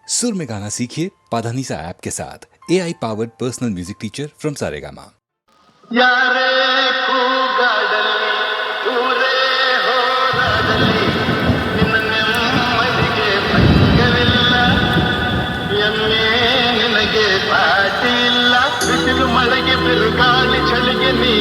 सुर में गाना सीखिए पाधानीसा ऐप के साथ AI powered personal music teacher from Saregama. ಯಾರೇ ಕೂಗಾಡಲಿ ಊರೇ ಹೋರಾಡಲಿ ನಿನ್ನ ನೆಮ್ಮದಿಗೆ ಭಂಗವಿಲ್ಲ ಎಮ್ಮೆ ನಿನಗೆ ಪಾಟಿ ಇಲ್ಲ ಬಿಸಿಲು ಮಳೆಗೆ ಬಿರುಗಾಳಿ ಚಳಿಗೆ ನೀ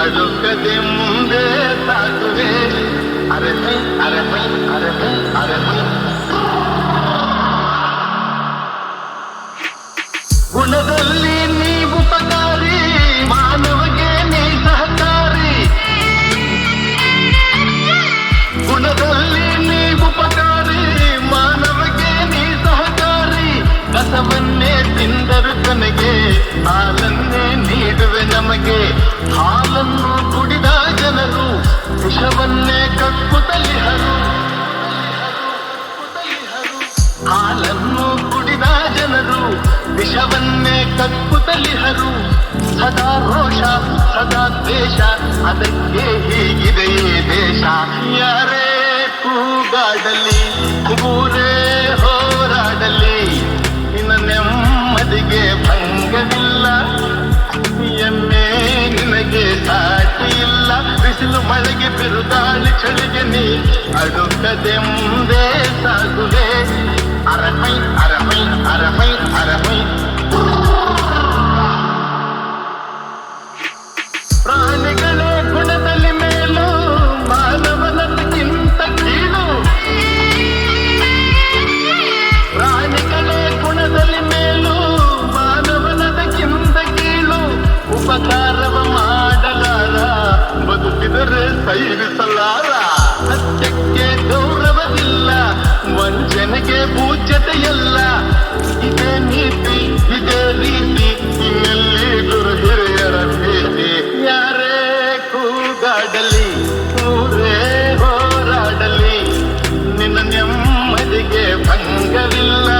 ಅಳುಕದೆ ಮುಂದೆ ಸಾಗುವೆ ಅರಮೈ ಅರಮೈ ಅರಮೈ ಅರಮೈ ಗುಣದಲ್ಲಿ ನೀ ಉಪಕಾರಿ ಮಾನವಗೆ ನೀ ಸಹಕಾರಿ ಗುಣದಲ್ಲಿ ನೀ ಉಪಕಾರಿ ಮಾನವಗೆ ನೀ ಸಹಕಾರಿ ಕಸವನ್ನೇ ತಿಂದರು ತನಗೆ ಹಾಲನ್ನೇ ನೀಡುವೆ ನಮಗೆ ಹಾಲನ್ನು ಕುಡಿದ ಜನರು ವಿಷವನ್ನೇ ಕಕ್ಕುತ್ತಲಿಹರು ಹಾಲನ್ನು ಕುಡಿದ ಜನರು ವಿಷವನ್ನೇ ಕಕ್ಕುತ್ತಲಿಹರು ಸದಾ ರೋಷ ಸದಾ ದ್ವೇಷ ಅದಕ್ಕೆ ಹೀಗಿದೆ ಈ ದೇಶ ಯಾರೇ ಕೂಗಾಡಲಿ ಊರೇ ಹೋರಾಡಲಿ ನಿನ್ನ ನೆಮ್ಮದಿಗೆ ಭಂಗವಿಲ್ಲ ಎಮ್ಮೆ ನಿನಗೆ ಸಾಟಿ ಇಲ್ಲ ಬಿಸಿಲು ಮಳೆಗೆ ಬಿರುಗಾಳಿ ಚಳಿಗೆ ನೀ ಅಡುಕದೆ ಮುಂದೆ ಸಾಗುವೆ ಅರಮೈ ಅರಮೈ ಅರಮೈ ಅರಮೈ ಪ್ರಾಣಿಗಳೇ ಗುಣದಲ್ಲಿ ಮೇಲು ಮಾನವನಕ್ಕಿಂತ ಕೀಳು ಪ್ರಾಣಿಗಳೇ ಗುಣದಲ್ಲಿ ಮೇಲು ಮಾನವನದಕ್ಕಿಂತ ಕೀಳು ಉಪಕಾರವ ಮಾಡಲಾರ ಬದುಕಿದರೆ ಸೈರಿಸಲಾರ ಸತ್ಯಕ್ಕೆ ಗೌರವವಿಲ್ಲ ವಂಚನೆಗೆ ಪೂಜ್ಯತೆಯಲ್ಲ ಇದೇ ನೀತಿ ಇದೇ ರೀತಿ ಇನ್ನೆಲ್ಲಿ ಗುರು ಹಿರಿಯರ ಭೇಟಿ ಯಾರೇ ಕೂಗಾಡಲಿ ಊರೇ ಹೋರಾಡಲಿ ನಿನ್ನ ನೆಮ್ಮದಿಗೆ ಭಂಗವಿಲ್ಲ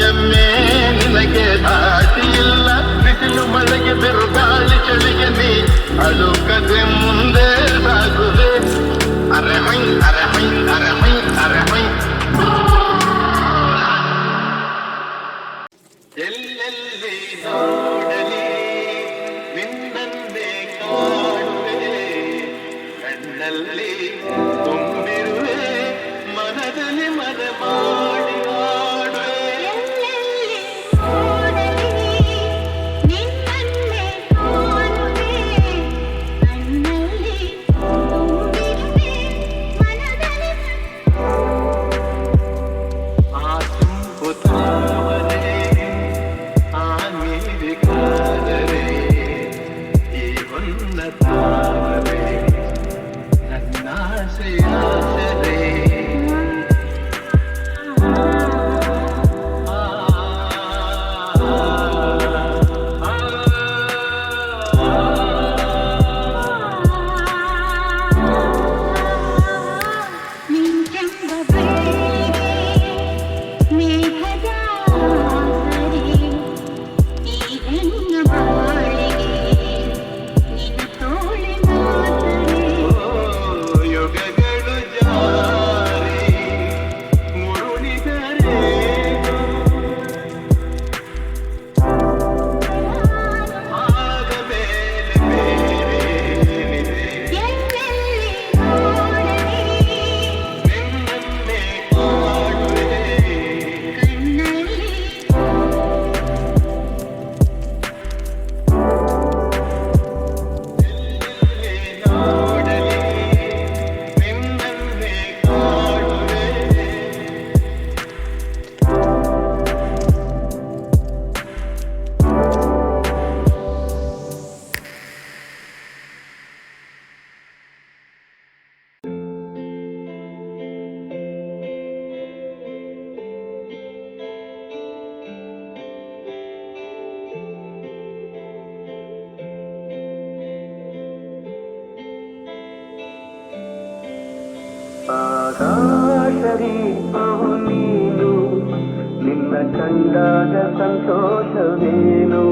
ಎಮ್ಮೆ ನಿನಗೆ ದಾಟಿ ಇಲ್ಲ ಬಿಸಿಲು ಮಳೆಗೆ ಬಿರುಗಾಳಿ ಚಳಿಗೆ ನೀ ಅಳುಕದೆ ಮುಂದೆ ಸಾಗುವೆ ಅರಮೈ ಅರಮೈ ಅರಮೈ ಅರಮೈ ಎಲ್ಲೆಲ್ಲಿ ನೋಡಲಿ ನಿನ್ನನ್ನೇ ಕಾಣುವೆ ಕಣ್ಣಲ್ಲಿ ತುಂಬಿರುವೆ ಮನದಲ್ಲಿ ಮನ ಮಾಡಿ ಆಡುವೆ ಆಕಾಶದೀಪವು ನೀನು ನಿನ್ನ ಕಂಡಾಗ ಸಂತೋಷವೇನು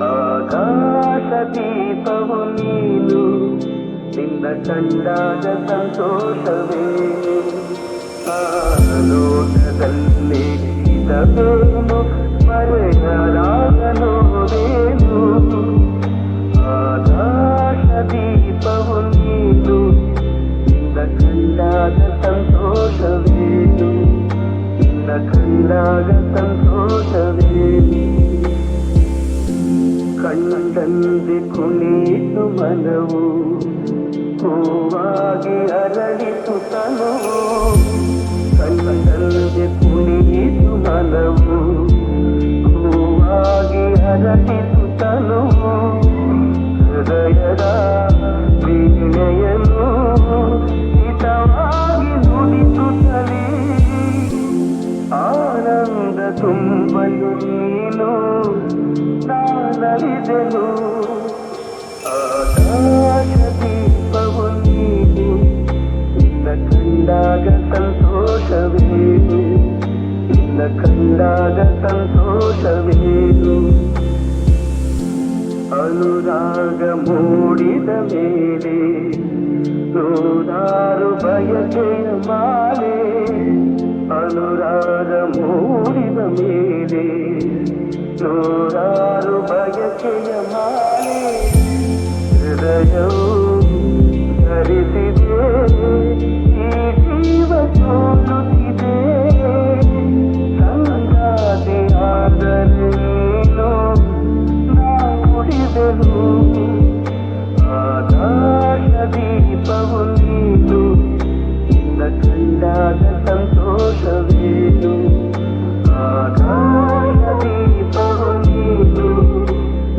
ಆಕಾಶದೀಪವು ನೀನು ನಿನ್ನ ಕಂಡಾಗ ಸಂತೋಷವೇನು ಆ ಲೋಕದಲ್ಲಿ ಮರೆಯದಿರಬೇನು ಮರೆಯಲಾಗಲೋದೇನು ಆಕಾಶ ದೀಪವು ನೀನು ನಿನ್ನ ಕಂಡಾಗ ಸಂತೋಷವೇನು ನಿನ್ನ ಕಂಡಾಗ ಸಂತೋಷವೇನು ಕಣ್ಣಂದೆ ಕುಣಿತು ಮನವು ಹೂವಾಗಿ ಅರಳಿತು ತನುವು ಕಣ್ಣಂದೆ ಕುಣಿತು ಮನವು ಹೂವಾಗಿ ಅರಳಿತು ತನುವು ಹೃದಯದ ವೀಣೆಯನ್ನು ಹಿತವಾಗಿ ನುಡಿಸುತ್ತಲೇ ಆನಂದ ತುಂಬಲು ನೀನು ನಾನಲಿದೆನು ಆಕಾಶ ದೀಪವು ನೀನು ನಿನ್ನ ಕಂಡಾಗ ಸಂತೋಷವೇನು ನಿನ್ನ ಕಂಡಾಗ ಸಂತೋಷವೇನು ಅನುರಾಗ ಮೂಡಿದ ಮೇಲೆ ನೂರಾರು ಬಯಕೆಯ ಮಾಲೆ ಅನುರಾಗ ಮೂಡಿದ ಮೇಲೆ ನೂರಾರು ಬಯಕೆಯ ಮಾಲೆ ಹೃದಯವು ಧರಿಸಿದೆ ಈ ಜೀವ ಸೋಲುತ್ತಿದೆ ಸಂಗಾತಿಯಾದರೆ ನೀನು ನಾ ಉಳಿದೆನು ಆಕಾಶ ದೀಪವು ನೀನು ನಿನ್ನ ಕಂಡಾಗ ಸಂತೋಷವೇನು ಆಕಾಶ ದೀಪವು ನೀನು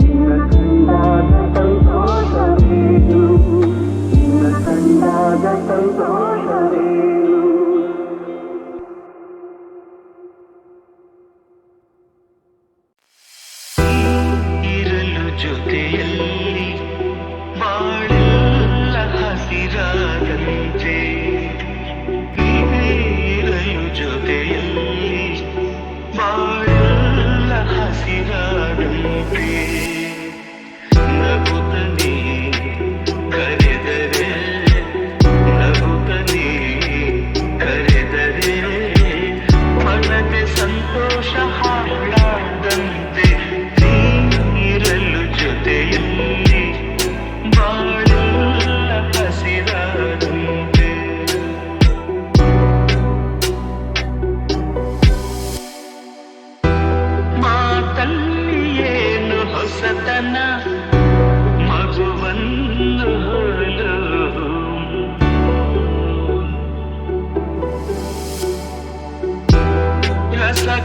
ನಿನ್ನ ಕಂಡಾಗ ಸಂತೋಷವೇನು ನಿನ್ನ ಕಂಡಾಗ ಸಂತೋಷವೇನು ಇರಲು ಜೊತೆಯಲ್ಲಿ ಬಾಳೆಲ್ಲ ಹಸಿರಾದಂತೆ ಇರಲು ಜೊತೆಯಲ್ಲಿ ಬಾಳೆಲ್ಲ ಹಸಿರಾದಂತೆ ನಗುತ್ತನೆ ಕರೆದರೆ ನಗುತ್ತನೆ ಕರೆದರೆ ಮನದೆ ಸಂತೋಷ ಹಾಡಾದಂತೆ ನೀರಲು ಜೊತೆಯಲ್ಲಿ ಬಾಳೆಲ್ಲ ಹಸಿರಾದಂತೆ ಮಾತಲ್ಲಿ ಏನು ಹೊಸತನ ಮಗುವನ್ನು ಹೊರಲು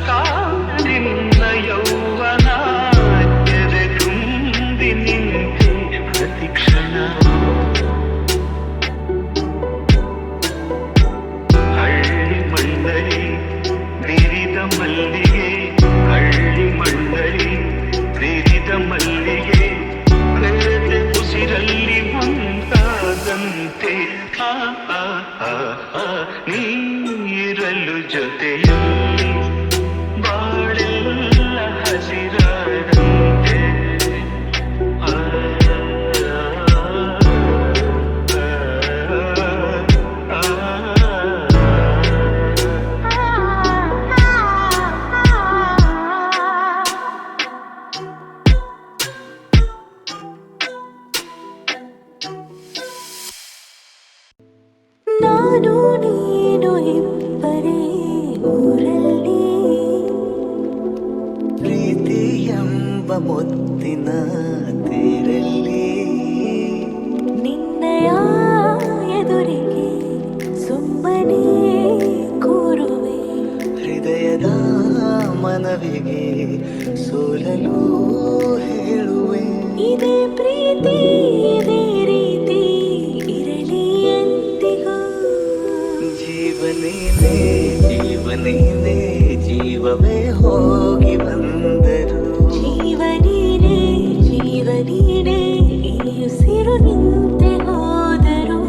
ರಸಕಾರಿನ ಯೌವನ ಎದೆ ತುಂಬಿ ನಿಂತೆ ಪ್ರತಿಕ್ಷಣ ಹಳ್ಳಿ ಮಣ್ಣಲಿ ಬಿರಿದ ಮಲ್ಲಿಗೆ ಹಳ್ಳಿ ಮಣ್ಣಲಿ ಬಿರಿದ ಮಲ್ಲಿಗೆ ಬೆಳೆದ ಉಸಿರಲ್ಲಿ ಮುಂತಾದಂತೆ ನೀರಲು ಜೊತೆಯಲ್ಲಿ ಬಾಳೆಲ್ಲ ಹಸಿರಾದಂತೆ ನಾನು ನೀನು ಇಬ್ಬರೇ ಊರಲ್ಲಿ ಪ್ರೀತಿ ಎಂಬ ಮುತ್ತಿನ ತೇರಲ್ಲಿ ನಿನ್ನಯ ಎದುರಿಗೆ ಸುಮ್ಮನೆ ಕೂರುವೆ ಹೃದಯದ ಮನವಿಗೆ ಸೋಲಲು ಹೇಳುವೆ ಇದೇ ಪ್ರೀತಿ ಇದೇ ರೀತಿ ಇರಲಿ ಎಂದಿಗೂ ಜೀವನೇನೆ ಜೀವನೇನೆ ಜೀವವೇ ಹೋಗಿ ಬಂದರು ಜೀವನೀನೇ ಜೀವನೀನೇ ಈ ಉಸಿರು ನಿಂತೆ ಹೋದರು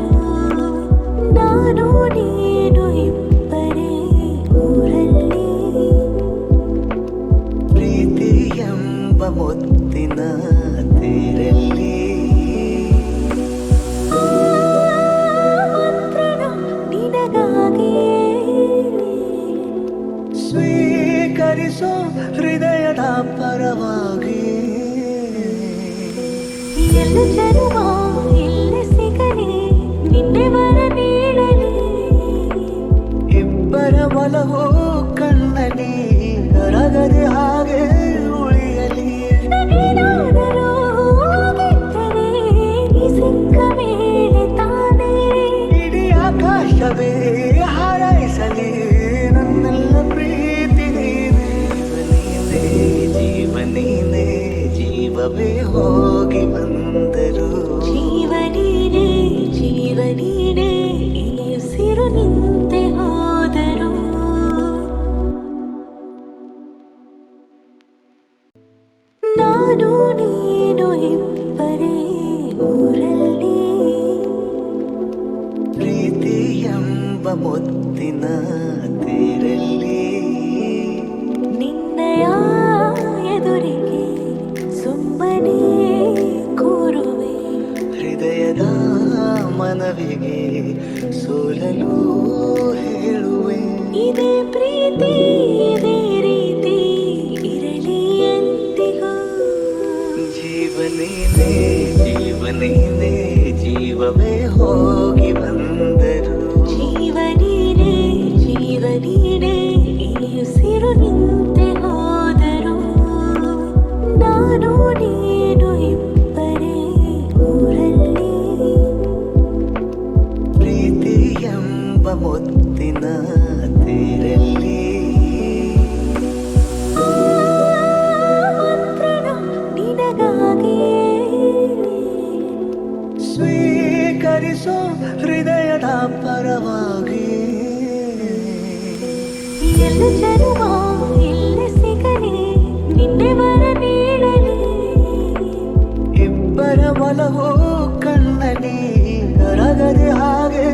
ನಾನು ನೀನು ಇಬ್ಬರೇ ಊರಲ್ಲಿ ಪ್ರೀತಿ ಎಂಬ ಮುತ್ತಿನ ತೇರಲ್ಲಿ ಮಂತ್ರಣ ನಿನಗಾಗಿಯೇ ಸ್ವೀಕರಿಸು ಸ್ವೀಕರಿಸೋ ಹೃದಯದ ಪರವಾಗಿ ಎಲ್ಲ ಜನುಮ ಇಲ್ಲೇ ಸಿಗಲಿ ನಿನ್ನೆ ವರ ನೀಡಲಿ ಇಬ್ಬರ ಒಲವು ಕಣ್ಣಲಿ ಕರಗದೆ ಹಾಗೆ ಉಳಿಯಲಿ ನಾನೇನಾದರೂ ಹೋಗಿದ್ದರೆ ನೀ ಸಿಕ್ಕ ಮೇಲೆ ತಾನೇ ಇಡೀ ಆಕಾಶವೇ ಹಾರೈಸಲಿ ನನ್ನೆಲ್ಲ ಪ್ರೀತಿ ನೀನೇ ಜೀವ ನೀನೇ ಜೀವವೇ ಹೋಗಿ ಬಂದರು ಜೀವ ನೀನೇ ಈ ಉಸಿರು ನಿಂತೆ ಹೋದರು ನಾನು ನೀನು ಇಬ್ಬರೇ ಊರಲ್ಲಿ ಪ್ರೀತಿ ಎಂಬ ಮುತ್ತಿನ ತೇರಲ್ಲಿ ನಿನ್ನಯ ಎದುರಿಗೆ ಸುಮ್ಮನೆ ಕೂರುವೆ ಹೃದಯದ ಮನವಿಗೆ ಸೋಲಲು ಹೇಳುವೆ ಇದೇ ಪ್ರೀತಿ ಇದೇ ರೀತಿ ಇರಲಿ ಎಂದಿಗೂ ಜೀವ ನೀನೇ ಜೀವವೇ ಹೋಗಿ ಬಂದರು ಜೀವ ನೀನೇ ಈ ಉಸಿರು ನಿಂತೆ ಹೋದರು ನಾನು ನೀನು ಇಬ್ಬರೇ ಊರಲ್ಲಿ ಪ್ರೀತಿ ಎಂಬ ಮುತ್ತಿನ ತೇರಲ್ಲಿ ಮಂತ್ರಣ ನಿನಗಾಗಿಯೇ ಸ್ವೀಕರಿಸೋ ಹೃದಯದ ಪರವಾಗಿ ಎಲ್ಲ ಜನುಮ ಇಲ್ಲೇ ಸಿಗಲಿ ನಿನ್ನೆ ವರ ನೀಡಲಿ ಇಬ್ಬರ ಒಲವು ಕಣ್ಣಲಿ ಕರಗದೆ ಹಾಗೆ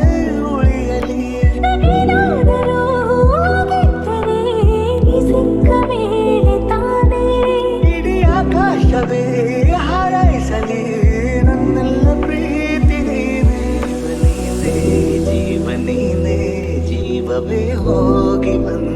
ಉಳಿಯಲಿ ನಾನೇನಾದರೂ ಹೋಗಿದ್ದರೆ ನೀ ಸಿಕ್ಕ ಮೇಲೆ ತಾನೇ ಇಡೀ ಆಕಾಶವೇ ಹಾರೈಸಲಿ ನನ್ನೆಲ್ಲ ಪ್ರೀತಿ ನೀನೇ ಜೀವ ನೀನೇ ಜೀವವೇ ಹೋಗಿ ಬಂದ